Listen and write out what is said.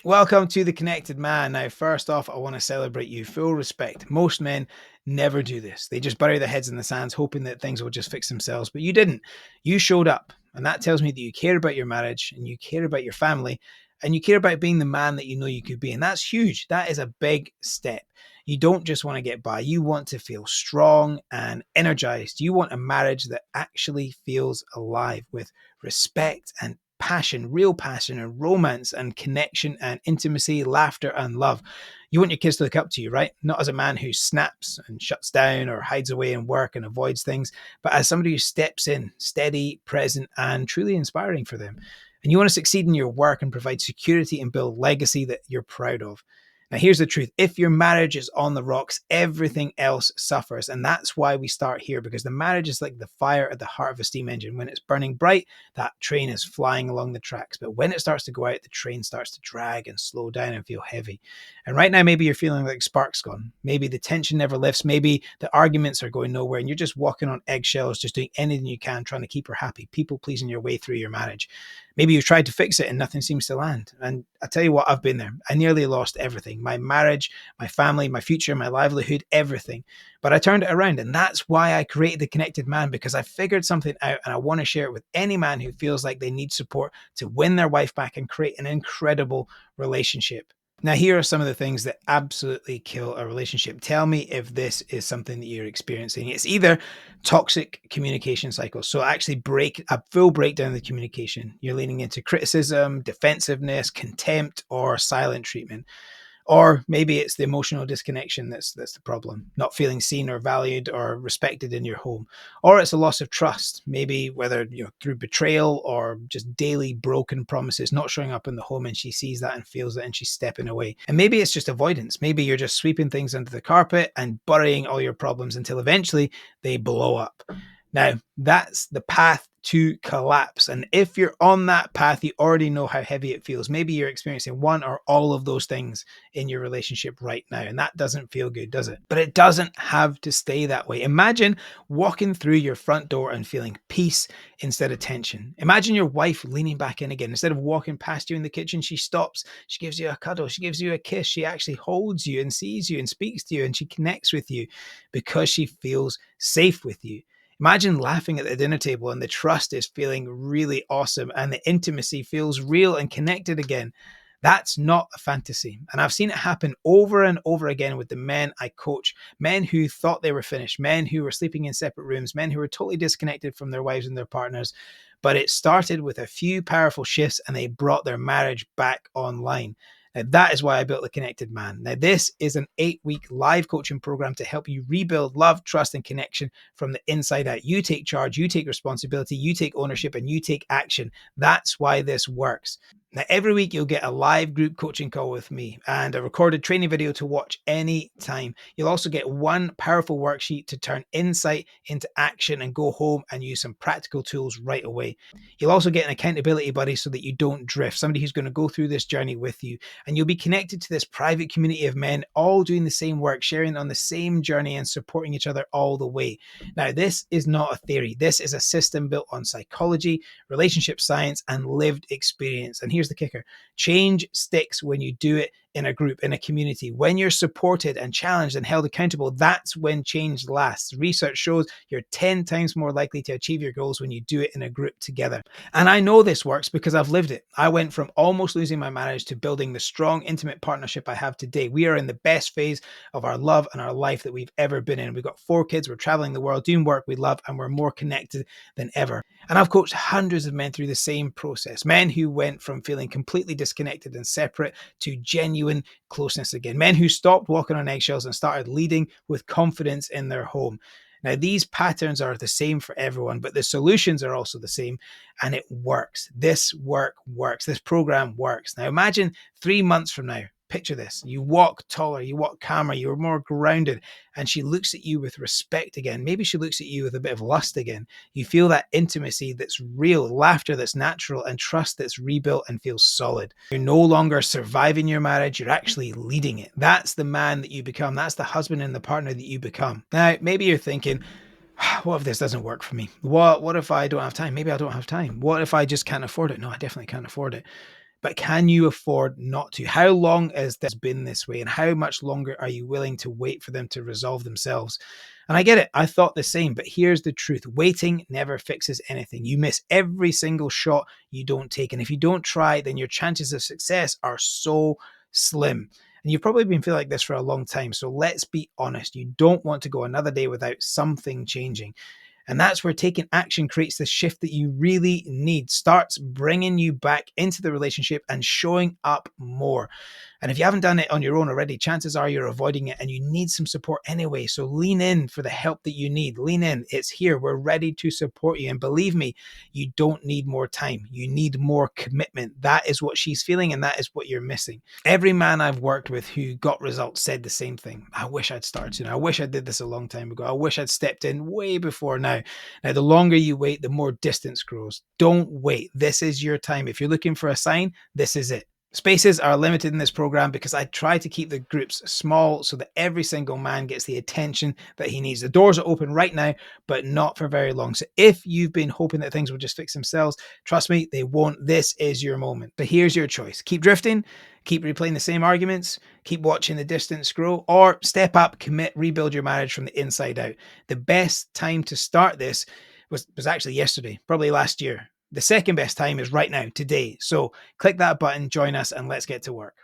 Welcome to The Connected Man. Now, first off, I want to celebrate you. Full respect. Most men never do this. They just bury their heads in the sands, hoping that things will just fix themselves. But you didn't. You showed up. And that tells me that you care about your marriage and you care about your family and you care about being the man that you know you could be. And that's huge. That is a big step. You don't just want to get by. You want to feel strong and energized. You want a marriage that actually feels alive with respect and passion, real passion and romance and connection and intimacy, laughter and love. You want your kids to look up to you, right? Not as a man who snaps and shuts down or hides away in work and avoids things, but as somebody who steps in, steady, present, and truly inspiring for them. And you want to succeed in your work and provide security and build legacy that you're proud of. Now, here's the truth. If your marriage is on the rocks, everything else suffers. And that's why we start here, because the marriage is like the fire at the heart of a steam engine. When it's burning bright, that train is flying along the tracks. But when it starts to go out, the train starts to drag and slow down and feel heavy. And right now, maybe you're feeling like sparks gone. Maybe the tension never lifts. Maybe the arguments are going nowhere and you're just walking on eggshells, just doing anything you can, trying to keep her happy, people pleasing your way through your marriage. Maybe you've tried to fix it and nothing seems to land. And I tell you what, I've been there. I nearly lost everything. My marriage, my family, my future, my livelihood, everything. But I turned it around. And that's why I created The Connected Man, because I figured something out and I want to share it with any man who feels like they need support to win their wife back and create an incredible relationship. Now, here are some of the things that absolutely kill a relationship. Tell me if this is something that you're experiencing. It's either toxic communication cycles. So actually a full breakdown of the communication. You're leaning into criticism, defensiveness, contempt, or silent treatment. Or maybe it's the emotional disconnection that's the problem, not feeling seen or valued or respected in your home. Or it's a loss of trust, maybe whether through betrayal or just daily broken promises, not showing up in the home, and she sees that and feels it and she's stepping away. And maybe it's just avoidance. Maybe you're just sweeping things under the carpet and burying all your problems until eventually they blow up. Now, that's the path to collapse. And if you're on that path, you already know how heavy it feels. Maybe you're experiencing one or all of those things in your relationship right now. And that doesn't feel good, does it? But it doesn't have to stay that way. Imagine walking through your front door and feeling peace instead of tension. Imagine your wife leaning back in again. Instead of walking past you in the kitchen, she stops. She gives you a cuddle. She gives you a kiss. She actually holds you and sees you and speaks to you, and she connects with you because she feels safe with you. Imagine laughing at the dinner table and the trust is feeling really awesome and the intimacy feels real and connected again. That's not a fantasy. And I've seen it happen over and over again with the men I coach, men who thought they were finished, men who were sleeping in separate rooms, men who were totally disconnected from their wives and their partners. But it started with a few powerful shifts and they brought their marriage back online. Now, that is why I built The Connected Man. Now, this is an 8-week live coaching program to help you rebuild love, trust, and connection from the inside out. You take charge, you take responsibility, you take ownership, and you take action. That's why this works. Now, every week you'll get a live group coaching call with me and a recorded training video to watch anytime. You'll also get one powerful worksheet to turn insight into action and go home and use some practical tools right away. You'll also get an accountability buddy so that you don't drift, somebody who's going to go through this journey with you. And you'll be connected to this private community of men all doing the same work, sharing on the same journey and supporting each other all the way. Now, this is not a theory. This is a system built on psychology, relationship science, and lived experience. And here's the kicker. Change sticks when you do it in a group, in a community. When you're supported and challenged and held accountable, that's when change lasts. Research shows you're 10 times more likely to achieve your goals when you do it in a group together. And I know this works because I've lived it. I went from almost losing my marriage to building the strong, intimate partnership I have today. We are in the best phase of our love and our life that we've ever been in. We've got 4 kids, we're traveling the world, doing work we love, and we're more connected than ever. And I've coached hundreds of men through the same process. Men who went from feeling completely disconnected and separate to genuine closeness again. Men who stopped walking on eggshells and started leading with confidence in their home. Now, these patterns are the same for everyone, but the solutions are also the same, and it works. This work works. This program works. Now, imagine 3 months from now. Picture this. You walk taller, you walk calmer, you're more grounded, and she looks at you with respect again. Maybe she looks at you with a bit of lust again. You feel that intimacy that's real, laughter that's natural, and trust that's rebuilt and feels solid. You're no longer surviving your marriage, you're actually leading it. That's the man that you become. That's the husband and the partner that you become. Now, maybe you're thinking, what if this doesn't work for me? What if I don't have time? Maybe I don't have time. What if I just can't afford it? No, I definitely can't afford it. but can you afford not to? How long has this been this way? And how much longer are you willing to wait for them to resolve themselves? And I get it. I thought the same, but here's the truth. Waiting never fixes anything. You miss every single shot you don't take. And if you don't try, then your chances of success are so slim. And you've probably been feeling like this for a long time. So let's be honest. You don't want to go another day without something changing. And that's where taking action creates the shift that you really need, starts bringing you back into the relationship and showing up more. And if you haven't done it on your own already, chances are you're avoiding it and you need some support anyway. So lean in for the help that you need. Lean in. It's here. We're ready to support you. And believe me, you don't need more time. You need more commitment. That is what she's feeling, and that is what you're missing. Every man I've worked with who got results said the same thing. I wish I'd started sooner. I wish I did this a long time ago. I wish I'd stepped in way before now. Now, the longer you wait, the more distance grows. Don't wait. This is your time. If you're looking for a sign, this is it. Spaces are limited in this program because I try to keep the groups small so that every single man gets the attention that he needs. The doors are open right now, but not for very long. So if you've been hoping that things will just fix themselves, trust me, they won't. This is your moment. But here's your choice. Keep drifting, keep replaying the same arguments, keep watching the distance grow, or step up, commit, rebuild your marriage from the inside out. The best time to start this was actually yesterday, probably last year. The second best time is right now, today. So click that button, join us, and let's get to work.